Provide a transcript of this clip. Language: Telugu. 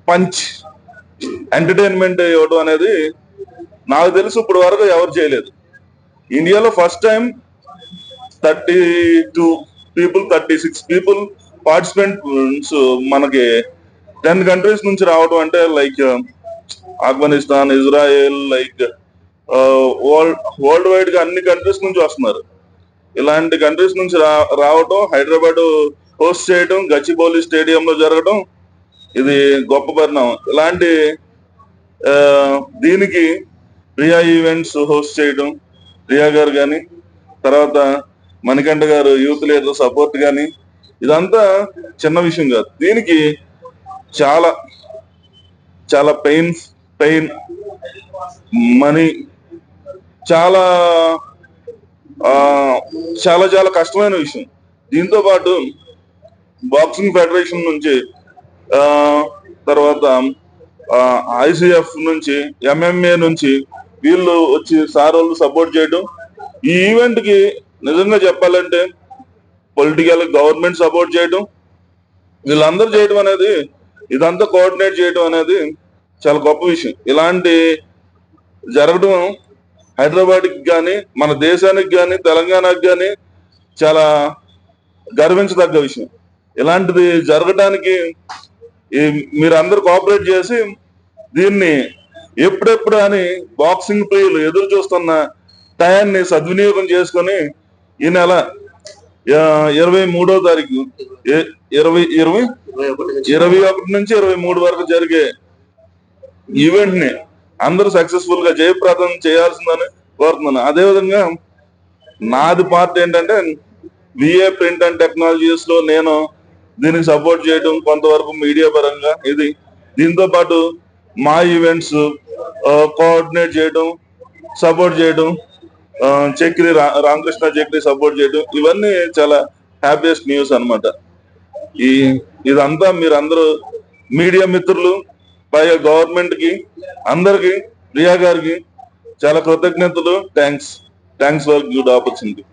పంచ్ ఎంటర్టైన్మెంట్ ఇవ్వడం అనేది నాకు తెలుసు ఇప్పుడు వరకు ఎవరు చేయలేదు. ఇండియాలో ఫస్ట్ టైం 32 36 పార్టిసిపెంట్స్ మనకి 10 కంట్రీస్ నుంచి రావడం అంటే like Afghanistan, Israel, like world wide గా అన్ని కంట్రీస్ నుంచి వస్తున్నారు. ఇలాంటి కంట్రీస్ నుంచి రావడం, హైదరాబాద్ హోస్ట్ చేయడం, గచ్చిబౌలి స్టేడియంలో జరగడం, ఇది గొప్ప పరిణామం. ఇలాంటి దీనికి ప్రియా ఈవెంట్స్ హోస్ట్ చేయడం, ప్రియా గారు కానీ, తర్వాత మణికంఠ గారు యూత్ లీడర్ సపోర్ట్ కానీ, ఇదంతా చిన్న విషయం కాదు. దీనికి చాలా చాలా పెయిన్ మనీ, చాలా చాలా చాలా కష్టమైన విషయం. దీంతో పాటు బాక్సింగ్ ఫెడరేషన్ నుంచి, తర్వాత ఐసిఎఫ్ నుంచి, ఎంఎంఏ నుంచి వీళ్ళు వచ్చి సార్ వాళ్ళు సపోర్ట్ చేయడం, ఈ ఈవెంట్ కి నిజంగా చెప్పాలంటే పొలిటికల్ గవర్నమెంట్ సపోర్ట్ చేయడం, వీళ్ళందరూ చేయడం అనేది, ఇదంతా కోఆర్డినేట్ చేయడం అనేది చాలా గొప్ప విషయం. ఇలాంటి జరగడం హైదరాబాద్కి కానీ, మన దేశానికి కానీ, తెలంగాణకి కానీ చాలా గర్వించదగ్గ విషయం. ఇలాంటిది జరగడానికి మీరందరూ కోఆపరేట్ చేసి దీన్ని ఎప్పుడెప్పుడు అని బాక్సింగ్ ప్రియులు ఎదురు చూస్తున్న టయాన్ని సద్వినియోగం చేసుకొని ఈ నెల 23వ తారీఖు 21 నుంచి 23 వరకు జరిగే ఈవెంట్ ని అందరూ సక్సెస్ఫుల్ గా జయప్రదం చేయాల్సిందని కోరుతున్నాను. అదేవిధంగా నాది పార్ట్ ఏంటంటే విఏ ప్రింట్ అండ్ టెక్నాలజీస్ లో నేను దీనికి సపోర్ట్ చేయడం, కొంతవరకు మీడియా పరంగా ఇది. దీంతో పాటు మా ఈవెంట్స్ కోఆర్డినేట్ చేయడం, సపోర్ట్ చేయడం, చక్రి రామకృష్ణ చక్రి సపోర్ట్ చేయడం, ఇవన్నీ చాలా హ్యాపీయెస్ట్ న్యూస్ అనమాట. ఇదంతా మీరందరూ మీడియా మిత్రులు, పైగా గవర్నమెంట్ కి, అందరికి, ప్రియా గారికి చాలా కృతజ్ఞతలు. Thanks for good opportunity.